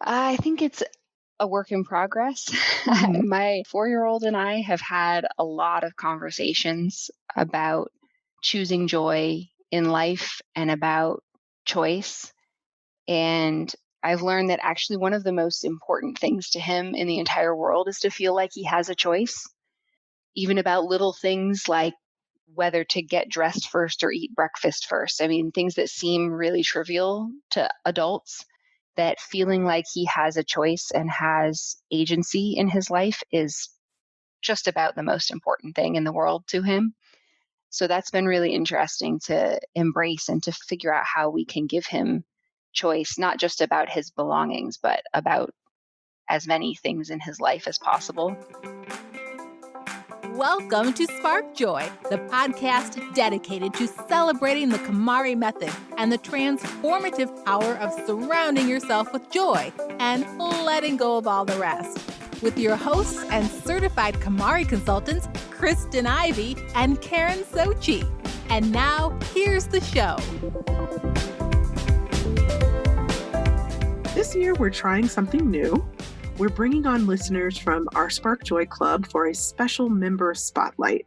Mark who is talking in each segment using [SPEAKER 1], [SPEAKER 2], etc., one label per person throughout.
[SPEAKER 1] I think it's a work in progress.
[SPEAKER 2] Hmm.
[SPEAKER 1] My 4-year-old and I have had a lot of conversations about choosing joy in life and about choice. And I've learned that actually one of the most important things to him in the entire world is to feel like he has a choice, even about little things like whether to get dressed first or eat breakfast first. I mean, things that seem really trivial to adults, that feeling like he has a choice and has agency in his life is just about the most important thing in the world to him. So that's been really interesting to embrace and to figure out how we can give him choice, not just about his belongings, but about as many things in his life as possible.
[SPEAKER 3] Welcome to Spark Joy, the podcast dedicated to celebrating the KonMari method and the transformative power of surrounding yourself with joy and letting go of all the rest. With your hosts and certified KonMari consultants, Kristen Ivy and Karen Sochi. And now, here's the show.
[SPEAKER 2] This year, we're trying something new. We're bringing on listeners from our Spark Joy Club for a special member spotlight.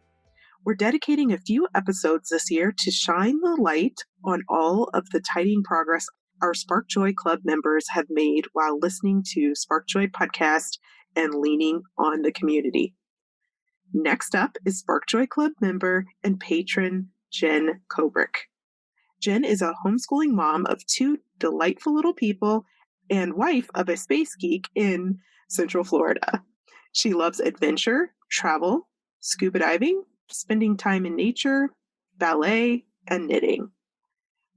[SPEAKER 2] We're dedicating a few episodes this year to shine the light on all of the tidying progress our Spark Joy Club members have made while listening to Spark Joy podcast and leaning on the community. Next up is Spark Joy Club member and patron Jen Kobrick. Jen is a homeschooling mom of 2 delightful little people and wife of a space geek in Central Florida. She loves adventure, travel, scuba diving, spending time in nature, ballet, and knitting.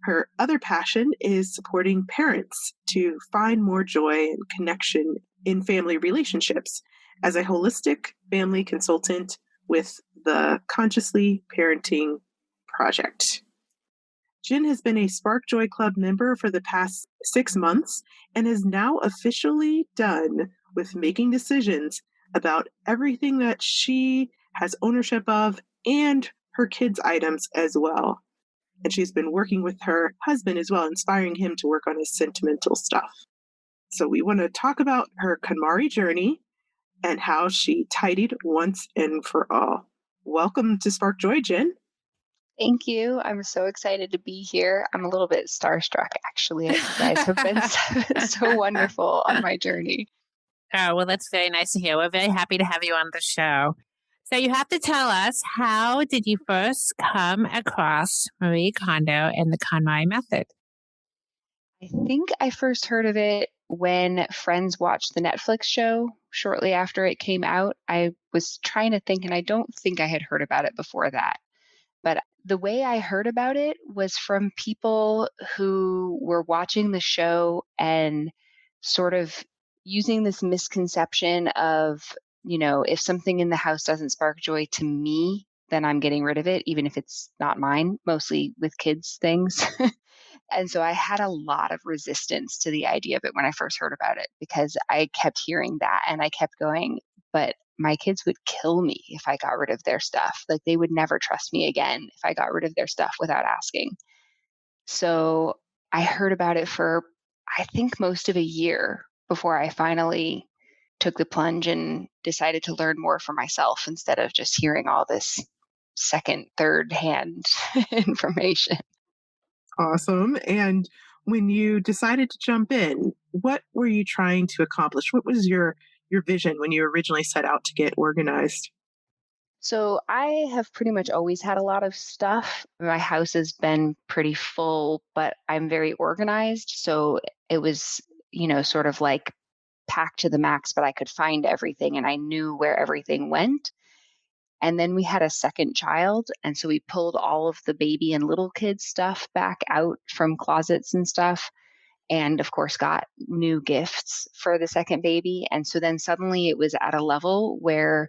[SPEAKER 2] Her other passion is supporting parents to find more joy and connection in family relationships as a holistic family consultant with the Consciously Parenting Project. Jen has been a Spark Joy Club member for the past 6 months and is now officially done with making decisions about everything that she has ownership of and her kids' items as well. And she's been working with her husband as well, inspiring him to work on his sentimental stuff. So we want to talk about her KonMari journey and how she tidied once and for all. Welcome to Spark Joy, Jen.
[SPEAKER 1] Thank you. I'm so excited to be here. I'm a little bit starstruck, actually. You guys have been so wonderful on my journey.
[SPEAKER 4] Oh, well, that's very nice to hear. We're very happy to have you on the show. So you have to tell us, how did you first come across Marie Kondo and the KonMari method?
[SPEAKER 1] I think I first heard of it when friends watched the Netflix show shortly after it came out. I was trying to think, and I don't think I had heard about it before that. But the way I heard about it was from people who were watching the show and sort of using this misconception of, if something in the house doesn't spark joy to me, then I'm getting rid of it, even if it's not mine, mostly with kids' things. And so I had a lot of resistance to the idea of it when I first heard about it because I kept hearing that and I kept going, but my kids would kill me if I got rid of their stuff. Like they would never trust me again if I got rid of their stuff without asking. So I heard about it for, I think, most of a year before I finally took the plunge and decided to learn more for myself instead of just hearing all this second, third hand information.
[SPEAKER 2] Awesome. And when you decided to jump in, what were you trying to accomplish? What was your vision when you originally set out to get organized?
[SPEAKER 1] So I have pretty much always had a lot of stuff. My house has been pretty full, but I'm very organized. So it was, sort of like packed to the max, but I could find everything and I knew where everything went. And then we had a second child. And so we pulled all of the baby and little kids stuff back out from closets and stuff. And of course, got new gifts for the second baby. And so then suddenly it was at a level where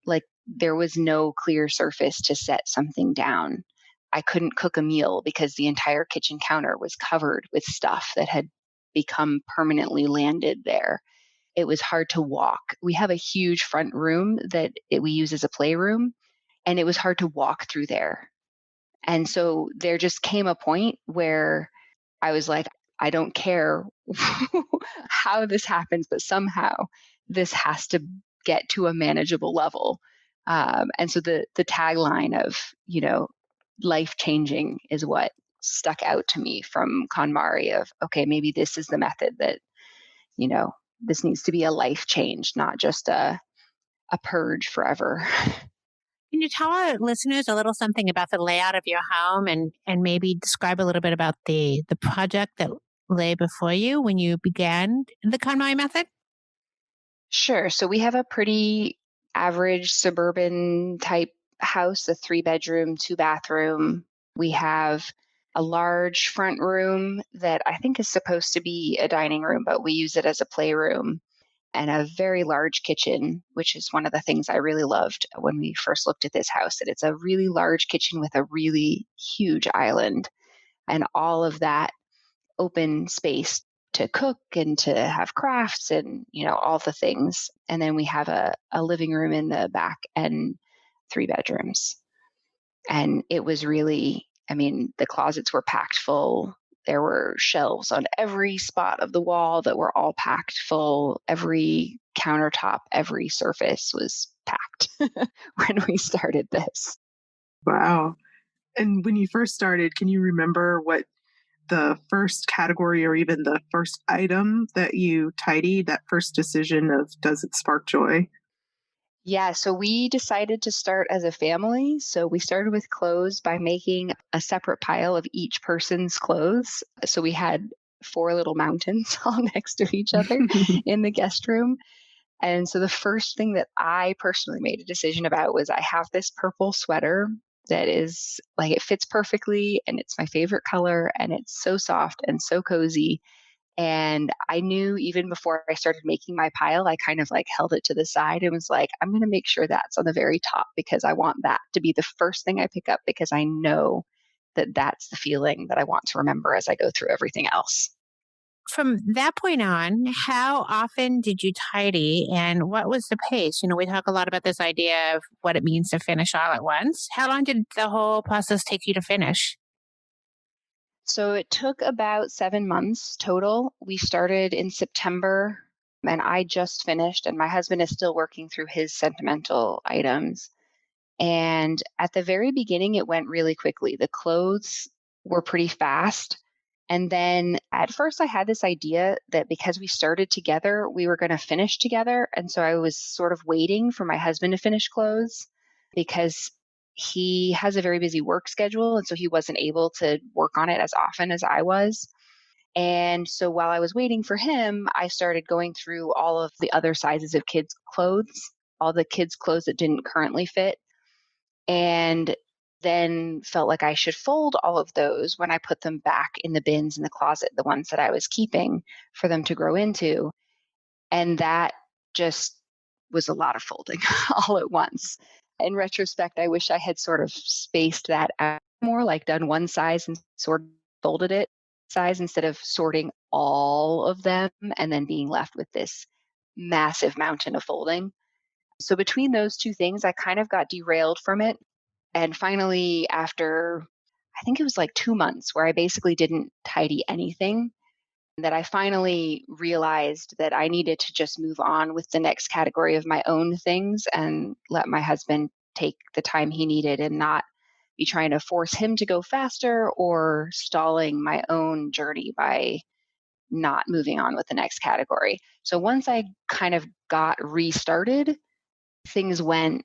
[SPEAKER 1] like there was no clear surface to set something down. I couldn't cook a meal because the entire kitchen counter was covered with stuff that had become permanently landed there. It was hard to walk. We have a huge front room that we use as a playroom, and it was hard to walk through there. And so there just came a point where I was like, I don't care how this happens, but somehow this has to get to a manageable level. And so the tagline of, life changing is what stuck out to me from KonMari of, okay, maybe this is the method that, you know, this needs to be a life change, not just a purge forever.
[SPEAKER 4] Can you tell our listeners a little something about the layout of your home and maybe describe a little bit about the project that lay before you when you began the KonMari method?
[SPEAKER 1] Sure. So we have a pretty average suburban type house, a 3 bedroom, 2 bathroom. We have a large front room that I think is supposed to be a dining room, but we use it as a playroom, and a very large kitchen, which is one of the things I really loved when we first looked at this house, that it's a really large kitchen with a really huge island and all of that open space to cook and to have crafts and all the things. And then we have a living room in the back and 3 bedrooms. And it was really, I mean, the closets were packed full. There were shelves on every spot of the wall that were all packed full. Every countertop, every surface was packed when we started this.
[SPEAKER 2] Wow. And when you first started, can you remember what the first category or even the first item that you tidied, that first decision of does it spark joy?
[SPEAKER 1] Yeah, so we decided to start as a family. So we started with clothes by making a separate pile of each person's clothes. So we had 4 little mountains all next to each other in the guest room. And so the first thing that I personally made a decision about was I have this purple sweater that is like it fits perfectly and it's my favorite color and it's so soft and so cozy. And I knew even before I started making my pile, I kind of like held it to the side and was like, I'm going to make sure that's on the very top because I want that to be the first thing I pick up because I know that that's the feeling that I want to remember as I go through everything else.
[SPEAKER 4] From that point on, how often did you tidy and what was the pace? We talk a lot about this idea of what it means to finish all at once. How long did the whole process take you to finish?
[SPEAKER 1] So it took about 7 months total. We started in September and I just finished, and my husband is still working through his sentimental items. And at the very beginning, it went really quickly. The clothes were pretty fast. And then at first, I had this idea that because we started together, we were going to finish together. And so I was sort of waiting for my husband to finish clothes because he has a very busy work schedule. And so he wasn't able to work on it as often as I was. And so while I was waiting for him, I started going through all of the other sizes of kids' clothes, all the kids' clothes that didn't currently fit, and then felt like I should fold all of those when I put them back in the bins in the closet, the ones that I was keeping for them to grow into. And that just was a lot of folding all at once. In retrospect, I wish I had sort of spaced that out more, like done one size and sort of folded it size instead of sorting all of them and then being left with this massive mountain of folding. So between those two things, I kind of got derailed from it. And finally, after I think it was like 2 months where I basically didn't tidy anything, that I finally realized that I needed to just move on with the next category of my own things and let my husband take the time he needed and not be trying to force him to go faster or stalling my own journey by not moving on with the next category. So once I kind of got restarted, things went,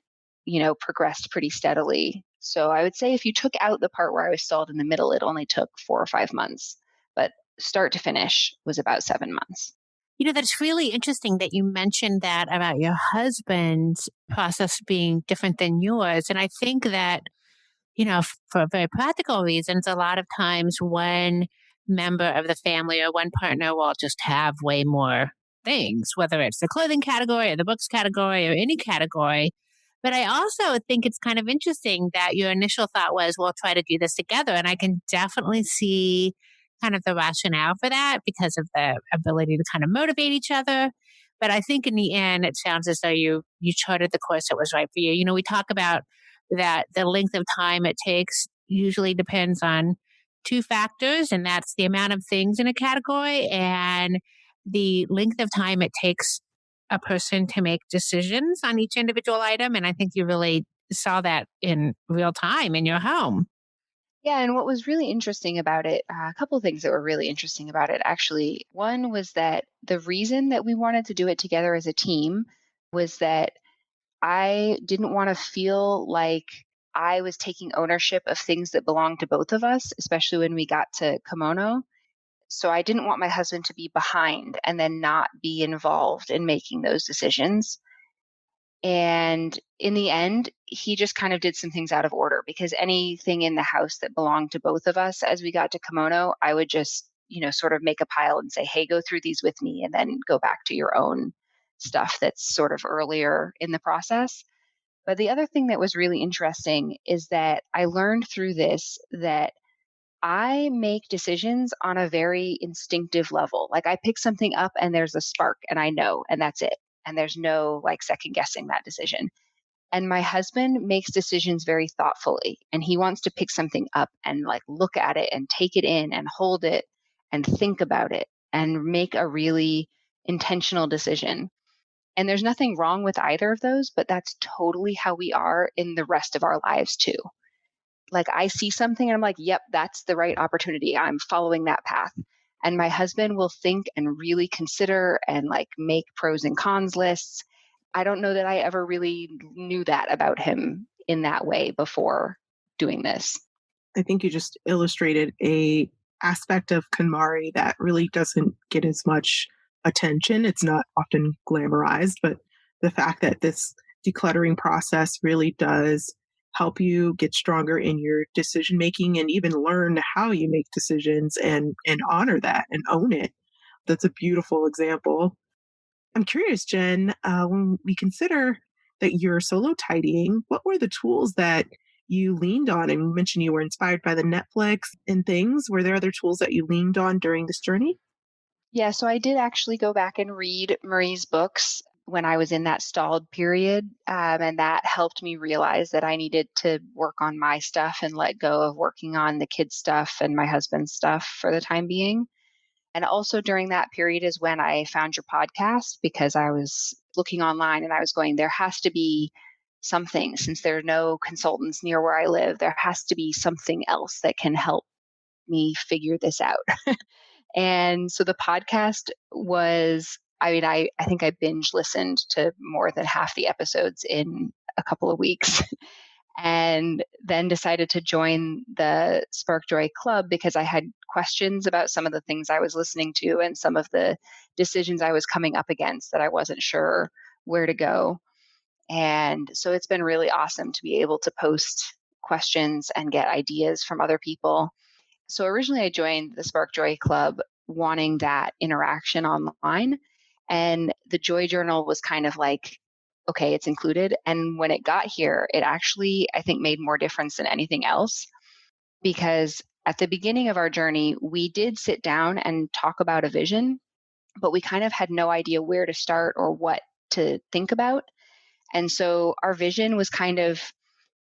[SPEAKER 1] progressed pretty steadily. So I would say if you took out the part where I was stalled in the middle, it only took 4 or 5 months. But start to finish was about 7 months.
[SPEAKER 4] That's really interesting that you mentioned that about your husband's process being different than yours. And I think that, for very practical reasons, a lot of times one member of the family or one partner will just have way more things, whether it's the clothing category or the books category or any category. But I also think it's kind of interesting that your initial thought was, we'll try to do this together. And I can definitely see kind of the rationale for that because of the ability to kind of motivate each other. But I think in the end, it sounds as though you charted the course that was right for you. We talk about that the length of time it takes usually depends on two factors, and that's the amount of things in a category and the length of time it takes a person to make decisions on each individual item. And I think you really saw that in real time in your home.
[SPEAKER 1] Yeah, and what was really interesting about it, a couple of things that were really interesting about it, actually. One was that the reason that we wanted to do it together as a team was that I didn't want to feel like I was taking ownership of things that belonged to both of us, especially when we got to kimono. So I didn't want my husband to be behind and then not be involved in making those decisions. And in the end, he just kind of did some things out of order because anything in the house that belonged to both of us as we got to kimono, I would just, sort of make a pile and say, hey, go through these with me and then go back to your own stuff that's sort of earlier in the process. But the other thing that was really interesting is that I learned through this that I make decisions on a very instinctive level. Like I pick something up and there's a spark and I know, and that's it. And there's no like second guessing that decision. And my husband makes decisions very thoughtfully and he wants to pick something up and like look at it and take it in and hold it and think about it and make a really intentional decision. And there's nothing wrong with either of those, but that's totally how we are in the rest of our lives too. Like I see something and I'm like, yep, that's the right opportunity. I'm following that path. And my husband will think and really consider and like make pros and cons lists. I don't know that I ever really knew that about him in that way before doing this.
[SPEAKER 2] I think you just illustrated a aspect of KonMari that really doesn't get as much attention. It's not often glamorized, but the fact that this decluttering process really does help you get stronger in your decision making and even learn how you make decisions and honor that and own it. That's a beautiful example. I'm curious, Jen, when we consider that you're solo tidying, what were the tools that you leaned on? And you mentioned you were inspired by the Netflix and things. Were there other tools that you leaned on during this journey?
[SPEAKER 1] Yeah, so I did actually go back and read Marie's books when I was in that stalled period. And that helped me realize that I needed to work on my stuff and let go of working on the kids' stuff and my husband's stuff for the time being. And also during that period is when I found your podcast because I was looking online and I was going, there has to be something since there are no consultants near where I live. There has to be something else that can help me figure this out. And so the podcast was, I think I binge listened to more than half the episodes in a couple of weeks. And then decided to join the Spark Joy Club because I had questions about some of the things I was listening to and some of the decisions I was coming up against that I wasn't sure where to go. And so it's been really awesome to be able to post questions and get ideas from other people. So originally I joined the Spark Joy Club wanting that interaction online. And the Joy Journal was kind of like, okay, it's included. And when it got here, it actually, I think, made more difference than anything else because at the beginning of our journey, we did sit down and talk about a vision, but we kind of had no idea where to start or what to think about. And so our vision was kind of,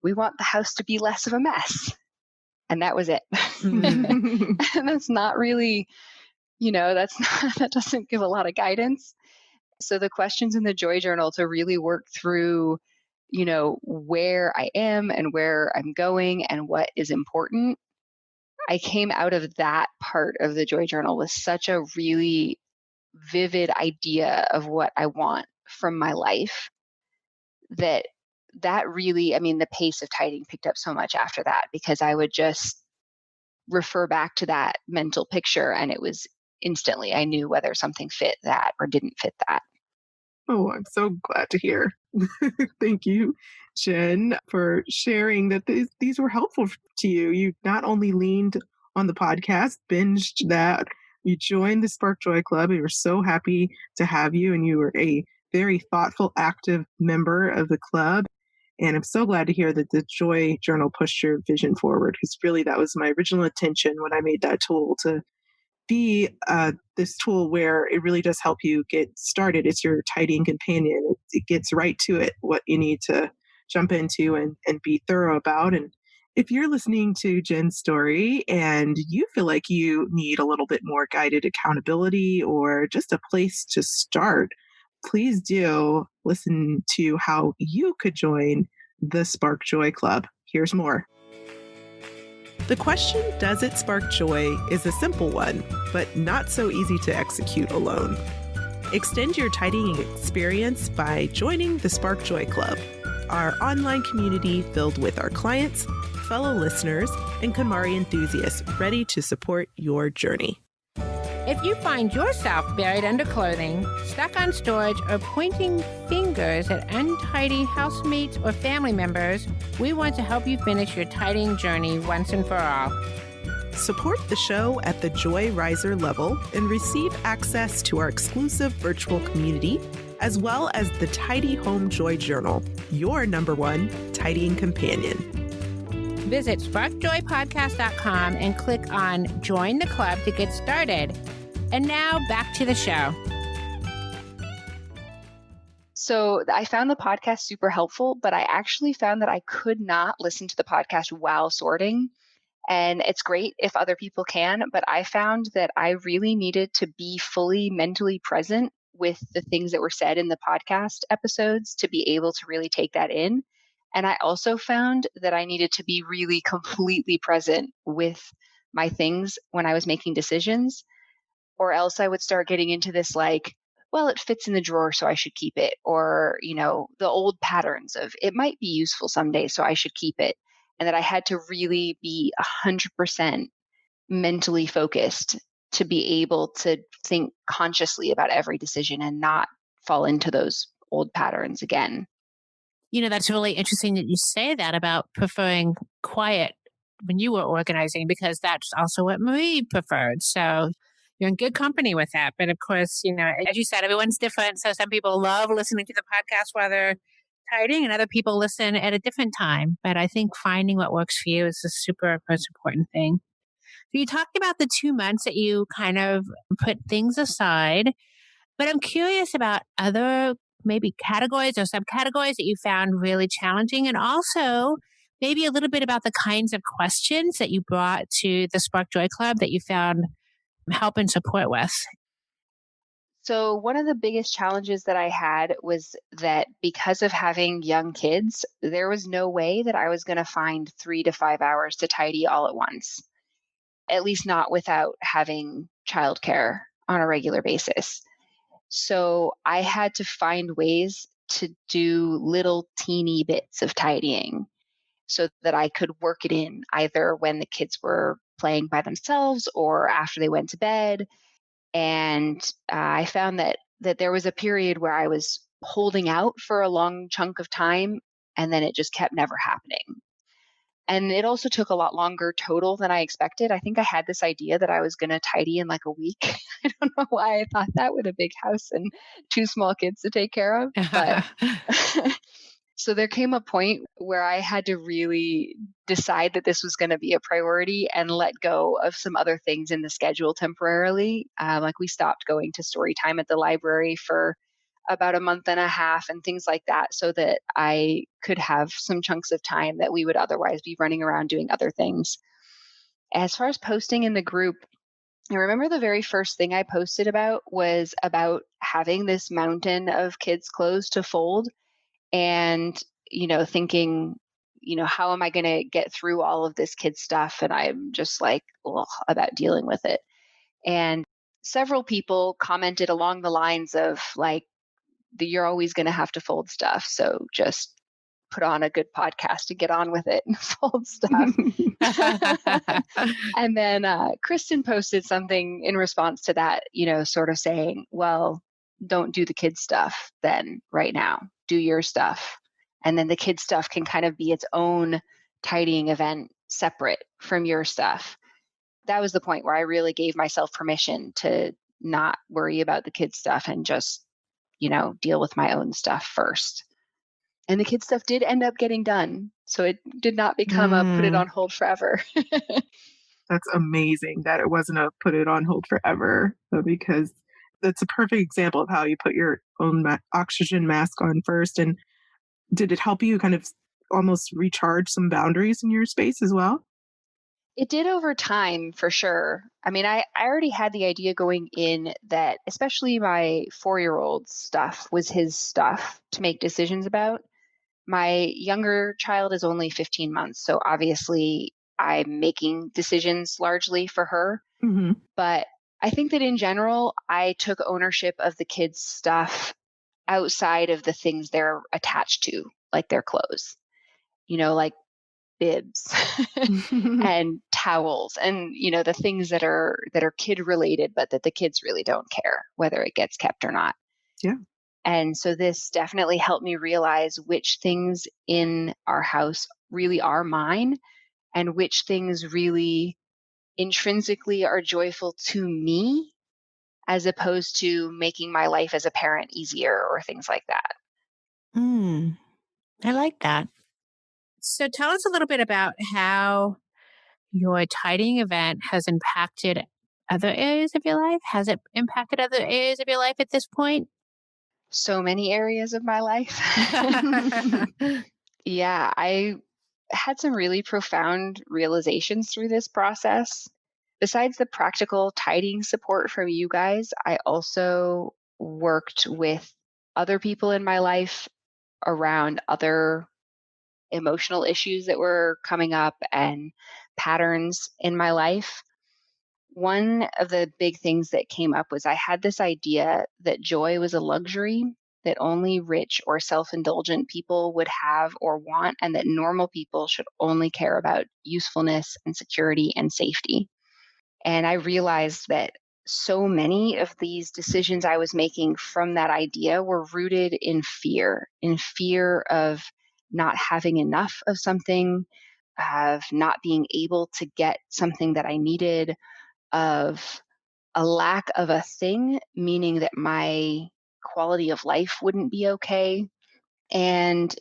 [SPEAKER 1] we want the house to be less of a mess. And that was it. And that's not really, that doesn't give a lot of guidance. So the questions in the Joy Journal to really work through, where I am and where I'm going and what is important. I came out of that part of the Joy Journal with such a really vivid idea of what I want from my life that really, the pace of tidying picked up so much after that because I would just refer back to that mental picture and it was instantly, I knew whether something fit that or didn't fit that.
[SPEAKER 2] Oh, I'm so glad to hear. Thank you, Jen, for sharing that these were helpful to you. You not only leaned on the podcast, binged that, you joined the Spark Joy Club. We were so happy to have you, and you were a very thoughtful, active member of the club. And I'm so glad to hear that the Joy Journal pushed your vision forward because really that was my original intention when I made that tool to be this tool where it really does help you get started. It's your tidying companion. It gets right to it, what you need to jump into and be thorough about. And If you're listening to Jen's story and you feel like you need a little bit more guided accountability or just a place to start, please do listen to how you could join the Spark Joy Club. Here's more. The question, does it spark joy, is a simple one, but not so easy to execute alone. Extend your tidying experience by joining the Spark Joy Club, our online community filled with our clients, fellow listeners, and KonMari enthusiasts ready to support your journey.
[SPEAKER 4] If you find yourself buried under clothing, stuck on storage, or pointing fingers at untidy housemates or family members, we want to help you finish your tidying journey once and for all.
[SPEAKER 2] Support the show at the Joy Riser level and receive access to our exclusive virtual community, as well as the Tidy Home Joy Journal, your #1 tidying companion.
[SPEAKER 4] Visit sparkjoypodcast.com and click on Join the Club to get started. And now back to the show.
[SPEAKER 1] So I found the podcast super helpful, but I actually found that I could not listen to the podcast while sorting. And it's great if other people can, but I found that I really needed to be fully mentally present with the things that were said in the podcast episodes to be able to really take that in. And I also found that I needed to be really completely present with my things when I was making decisions, or else I would start getting into this like, well, it fits in the drawer, so I should keep it. Or, the old patterns of it might be useful someday, so I should keep it. And that I had to really be 100% mentally focused to be able to think consciously about every decision and not fall into those old patterns again.
[SPEAKER 4] That's really interesting that you say that about preferring quiet when you were organizing, because that's also what Marie preferred. So you're in good company with that. But of course, as you said, everyone's different. So some people love listening to the podcast while they're tidying and other people listen at a different time. But I think finding what works for you is a super most important thing. So you talked about the 2 months that you kind of put things aside, but I'm curious about other maybe categories or subcategories that you found really challenging, and also maybe a little bit about the kinds of questions that you brought to the Spark Joy Club that you found help and support with.
[SPEAKER 1] So, one of the biggest challenges that I had was that because of having young kids, there was no way that I was going to find 3 to 5 hours to tidy all at once, at least not without having childcare on a regular basis. So, I had to find ways to do little teeny bits of tidying so that I could work it in either when the kids were playing by themselves or after they went to bed. And I found that there was a period where I was holding out for a long chunk of time, and then it just kept never happening. And it also took a lot longer total than I expected. I think I had this idea that I was going to tidy in like a week. I don't know why I thought that with a big house and 2 small kids to take care of, but so there came a point where I had to really decide that this was going to be a priority and let go of some other things in the schedule temporarily. Like we stopped going to story time at the library for about a month and a half and things like that, so that I could have some chunks of time that we would otherwise be running around doing other things. As far as posting in the group, I remember the very first thing I posted about was about having this mountain of kids' clothes to fold. And, thinking, how am I going to get through all of this kid stuff? And I'm just like, ugh, about dealing with it. And several people commented along the lines of like, you're always going to have to fold stuff. So just put on a good podcast to get on with it and fold stuff. And then Kristen posted something in response to that, sort of saying, well, don't do the kids stuff then right now. Do your stuff. And then the kids stuff can kind of be its own tidying event separate from your stuff. That was the point where I really gave myself permission to not worry about the kids stuff and just, deal with my own stuff first. And the kids stuff did end up getting done. So it did not become a put it on hold forever.
[SPEAKER 2] That's amazing that it wasn't a put it on hold forever, because that's a perfect example of how you put your own oxygen mask on first. And did it help you kind of almost recharge some boundaries in your space as well?
[SPEAKER 1] It did over time for sure. I mean, I already had the idea going in that especially my 4-year old stuff was his stuff to make decisions about. My younger child is only 15 months. So obviously I'm making decisions largely for her.
[SPEAKER 2] Hmm.
[SPEAKER 1] But I think that in general, I took ownership of the kids' stuff outside of the things they're attached to, like their clothes, like bibs and towels and the things that are kid related but that the kids really don't care whether it gets kept or not.
[SPEAKER 2] Yeah.
[SPEAKER 1] And so this definitely helped me realize which things in our house really are mine and which things really intrinsically are joyful to me as opposed to making my life as a parent easier or things like that.
[SPEAKER 4] Mm, I like that. So tell us a little bit about how your tidying event has impacted other areas of your life. Has it impacted other areas of your life at this point?
[SPEAKER 1] So many areas of my life. Yeah, I had some really profound realizations through this process. Besides the practical tidying support from you guys, I also worked with other people in my life around other emotional issues that were coming up and patterns in my life. One of the big things that came up was I had this idea that joy was a luxury that only rich or self indulgent people would have or want, and that normal people should only care about usefulness and security and safety. And I realized that so many of these decisions I was making from that idea were rooted in fear of not having enough of something, of not being able to get something that I needed, of a lack of a thing, meaning that my quality of life wouldn't be okay. And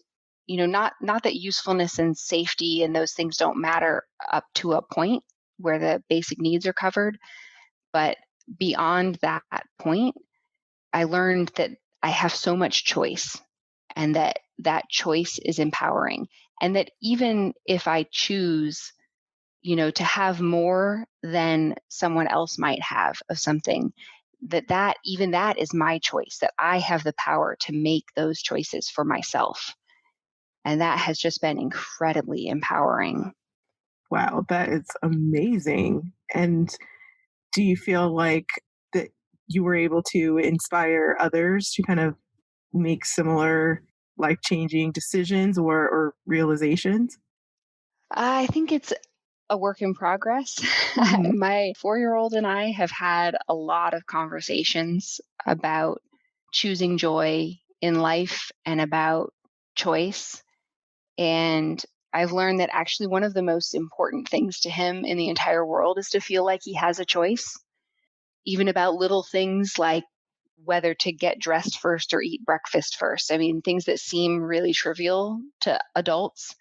[SPEAKER 1] not that usefulness and safety and those things don't matter up to a point where the basic needs are covered, but beyond that point, I learned that I have so much choice and that choice is empowering. And that even if I choose, to have more than someone else might have of something, that even that is my choice, that I have the power to make those choices for myself. And that has just been incredibly empowering.
[SPEAKER 2] Wow, that is amazing. And do you feel like that you were able to inspire others to kind of make similar life-changing decisions or realizations?
[SPEAKER 1] I think it's a work in progress.
[SPEAKER 2] Mhm.
[SPEAKER 1] My 4-year old and I have had a lot of conversations about choosing joy in life and about choice. And I've learned that actually one of the most important things to him in the entire world is to feel like he has a choice, even about little things like whether to get dressed first or eat breakfast first. I mean, things that seem really trivial to adults,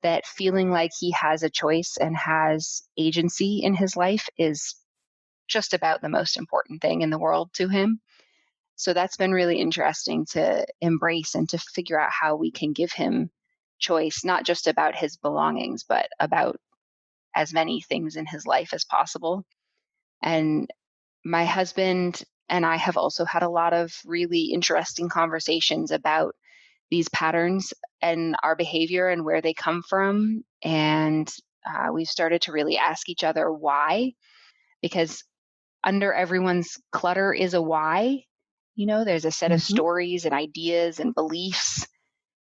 [SPEAKER 1] that feeling like he has a choice and has agency in his life is just about the most important thing in the world to him. So that's been really interesting to embrace and to figure out how we can give him choice, not just about his belongings, but about as many things in his life as possible. And my husband and I have also had a lot of really interesting conversations about these patterns and our behavior and where they come from. And we've started to really ask each other why, because under everyone's clutter is a why. There's a set of
[SPEAKER 2] Mhm.
[SPEAKER 1] stories and ideas and beliefs,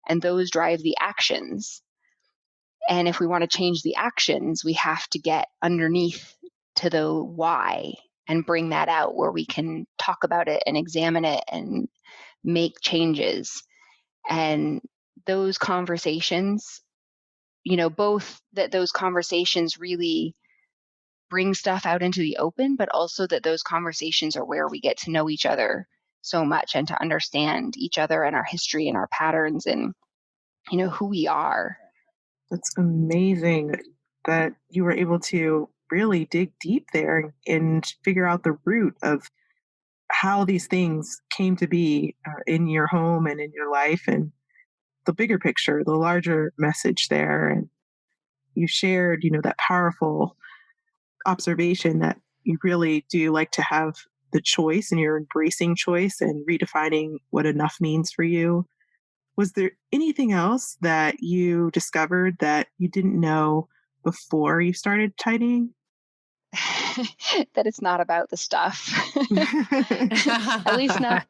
[SPEAKER 1] and those drive the actions. And if we want to change the actions, we have to get underneath to the why and bring that out where we can talk about it and examine it and make changes. And those conversations, both that those conversations really bring stuff out into the open, but also that those conversations are where we get to know each other so much and to understand each other and our history and our patterns and, who we are.
[SPEAKER 2] That's amazing that you were able to really dig deep there and figure out the root of how these things came to be in your home and in your life, and the bigger picture, the larger message there. And you shared, that powerful observation that you really do like to have the choice and you're embracing choice and redefining what enough means for you. Was there anything else that you discovered that you didn't know before you started tidying?
[SPEAKER 1] That it's not about the stuff. At least not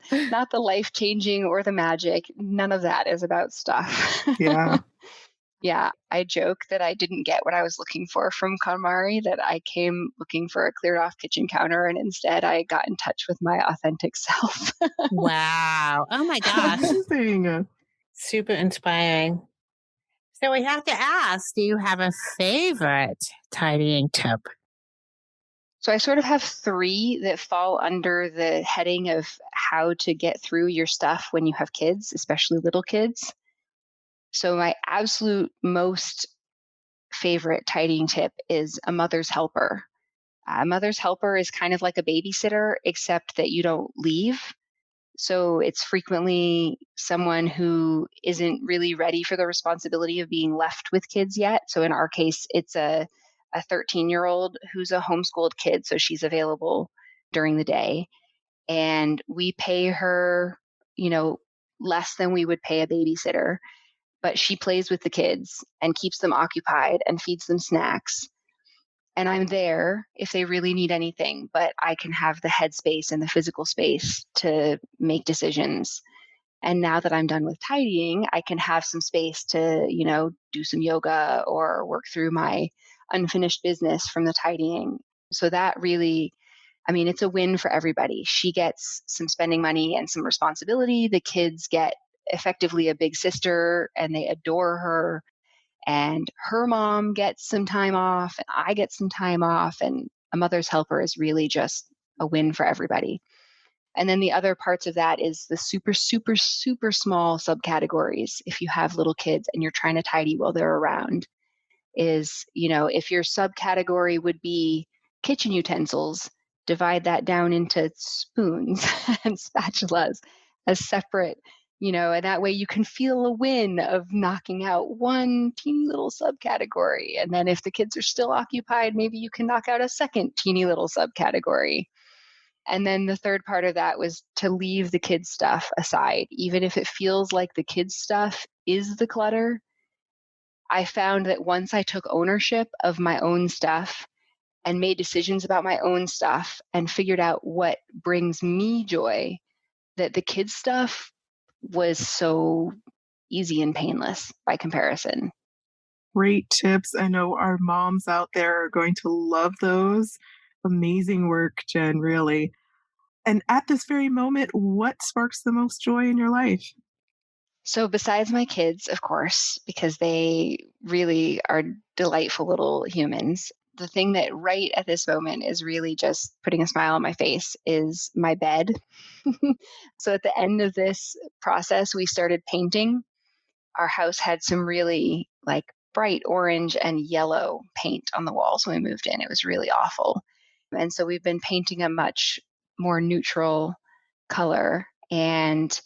[SPEAKER 1] the life-changing or the magic. None of that is about stuff.
[SPEAKER 2] Yeah.
[SPEAKER 1] Yeah, I joke that I didn't get what I was looking for from KonMari, that I came looking for a cleared off kitchen counter and instead I got in touch with my authentic self.
[SPEAKER 4] Wow. Oh my gosh.
[SPEAKER 2] Amazing.
[SPEAKER 4] Super inspiring. So we have to ask, do you have a favorite tidying tip?
[SPEAKER 1] So I sort of have three that fall under the heading of how to get through your stuff when you have kids, especially little kids. So my absolute most favorite tidying tip is a mother's helper. A mother's helper is kind of like a babysitter, except that you don't leave. So it's frequently someone who isn't really ready for the responsibility of being left with kids yet. So in our case, it's a 13-year-old who's a homeschooled kid. So she's available during the day. And we pay her, you know, less than we would pay a babysitter, but she plays with the kids and keeps them occupied and feeds them snacks. And I'm there if they really need anything, but I can have the headspace and the physical space to make decisions. And now that I'm done with tidying, I can have some space to, do some yoga or work through my unfinished business from the tidying. So that really, it's a win for everybody. She gets some spending money and some responsibility. The kids get effectively a big sister and they adore her. And her mom gets some time off, and I get some time off. And a mother's helper is really just a win for everybody. And then the other parts of that is the super, super, super small subcategories. If you have little kids and you're trying to tidy while they're around, is, if your subcategory would be kitchen utensils, divide that down into spoons and spatulas as separate, and that way you can feel a win of knocking out one teeny little subcategory. And then if the kids are still occupied, maybe you can knock out a second teeny little subcategory. And then the third part of that was to leave the kids' stuff aside. Even if it feels like the kids' stuff is the clutter, I found that once I took ownership of my own stuff and made decisions about my own stuff and figured out what brings me joy, that the kids' stuff was so easy and painless by comparison.
[SPEAKER 2] Great tips. I know our moms out there are going to love those. Amazing work, Jen, really. And at this very moment, what sparks the most joy in your life?
[SPEAKER 1] So besides my kids, of course, because they really are delightful little humans, the thing that right at this moment is really just putting a smile on my face is my bed. So at the end of this process, we started painting. Our house had some really bright orange and yellow paint on the walls when we moved in. It was really awful. And so we've been painting a much more neutral color. And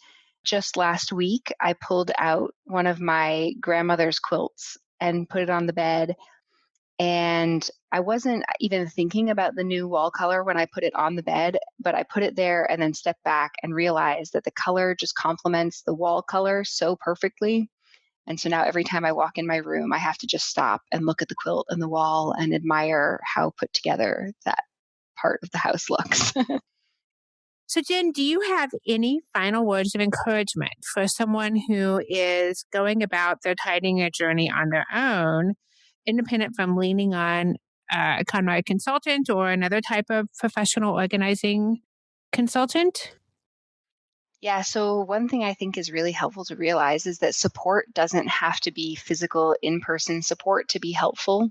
[SPEAKER 1] just last week, I pulled out one of my grandmother's quilts and put it on the bed. And I wasn't even thinking about the new wall color when I put it on the bed, but I put it there and then stepped back and realized that the color just complements the wall color so perfectly. And so now every time I walk in my room, I have to just stop and look at the quilt and the wall and admire how put together that part of the house looks.
[SPEAKER 4] So, Jen, do you have any final words of encouragement for someone who is going about their tidying journey on their own, independent from leaning on a KonMari consultant or another type of professional organizing consultant?
[SPEAKER 1] Yeah, so one thing I think is really helpful to realize is that support doesn't have to be physical in-person support to be helpful,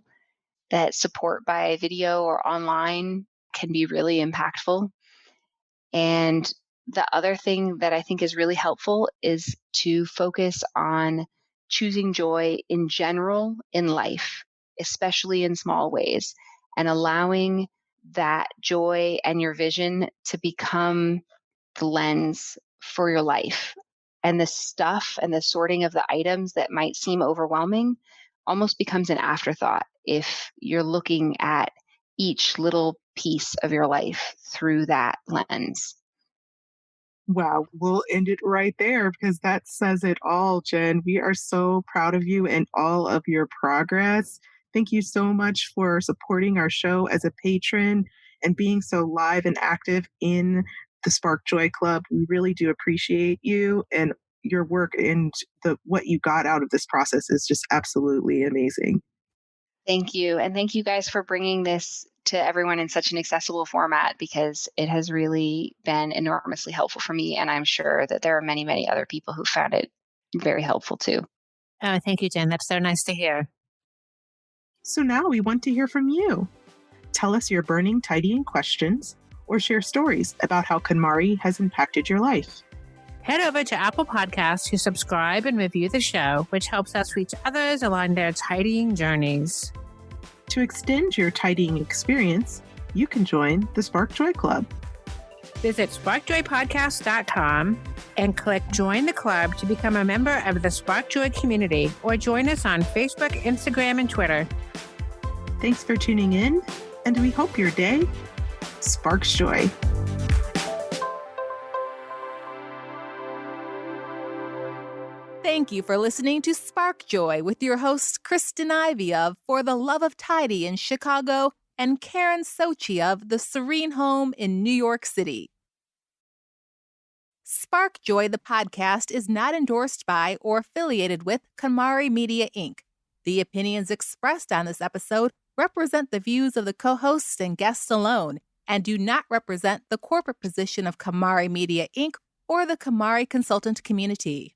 [SPEAKER 1] that support by video or online can be really impactful. And the other thing that I think is really helpful is to focus on choosing joy in general in life, especially in small ways, and allowing that joy and your vision to become the lens for your life. and the stuff and the sorting of the items that might seem overwhelming almost becomes an afterthought if you're looking at each little piece of your life through that lens.
[SPEAKER 2] Wow, we'll end it right there because that says it all, Jen. We are so proud of you and all of your progress. Thank you so much for supporting our show as a patron and being so live and active in the Spark Joy Club. We really do appreciate you, and your work and the what you got out of this process is just absolutely amazing.
[SPEAKER 1] Thank you. And thank you guys for bringing this to everyone in such an accessible format because it has really been enormously helpful for me. And I'm sure that there are many, many other people who found it very helpful too.
[SPEAKER 4] Oh, thank you, Jen. That's so nice to hear.
[SPEAKER 2] So now we want to hear from you. Tell us your burning tidying questions or share stories about how KonMari has impacted your life.
[SPEAKER 4] Head over to Apple Podcasts to subscribe and review the show, which helps us reach others along their tidying journeys.
[SPEAKER 2] To extend your tidying experience, you can join the Spark Joy Club.
[SPEAKER 4] Visit sparkjoypodcast.com and click Join the Club to become a member of the Spark Joy community or join us on Facebook, Instagram, and Twitter.
[SPEAKER 2] Thanks for tuning in, and we hope your day sparks joy.
[SPEAKER 3] Thank you for listening to Spark Joy with your hosts Kristen Ivy of For the Love of Tidy in Chicago and Karen Sochi of The Serene Home in New York City. Spark Joy, the podcast, is not endorsed by or affiliated with KonMari Media, Inc. The opinions expressed on this episode represent the views of the co-hosts and guests alone and do not represent the corporate position of KonMari Media, Inc. or the KonMari consultant community.